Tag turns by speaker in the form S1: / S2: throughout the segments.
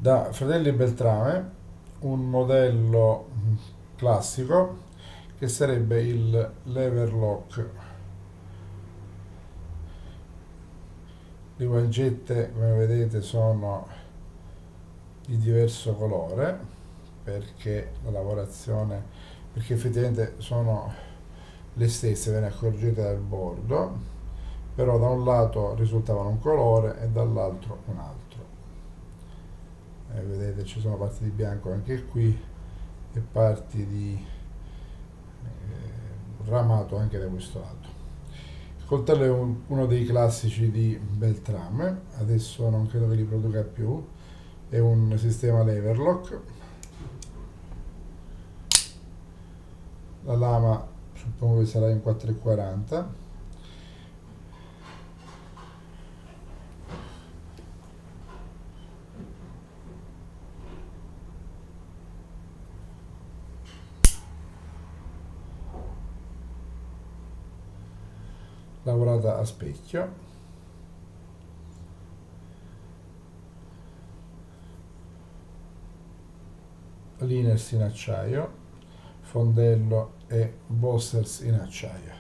S1: Da Fratelli Beltrame un modello classico che sarebbe il lever lock. Le guancette, come vedete, sono di diverso colore perché la lavorazione, perché effettivamente sono le stesse, ve ne accorgete dal bordo, però da un lato risultavano un colore e dall'altro un altro. Vedete, ci sono parti di bianco anche qui e parti di ramato anche da questo lato. Il coltello è uno dei classici di Beltrame, adesso non credo che li produca più, è un sistema leverlock. La lama suppongo che sarà in 4,40. Lavorata a specchio, liners in acciaio, fondello e bossers in acciaio.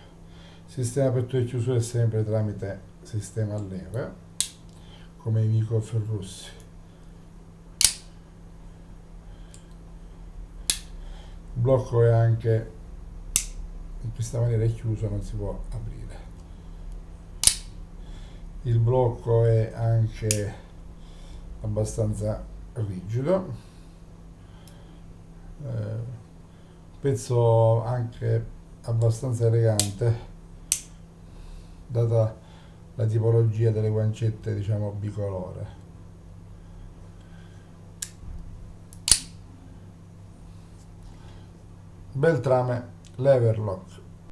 S1: Sistema apertura e chiusura è sempre tramite sistema a leve, come i Vico Ferrussi. Il blocco è anche in questa maniera, è chiuso, non si può aprire. Il blocco è anche abbastanza rigido, pezzo anche abbastanza elegante data la tipologia delle guancette, diciamo bicolore. Beltrame Leverlock.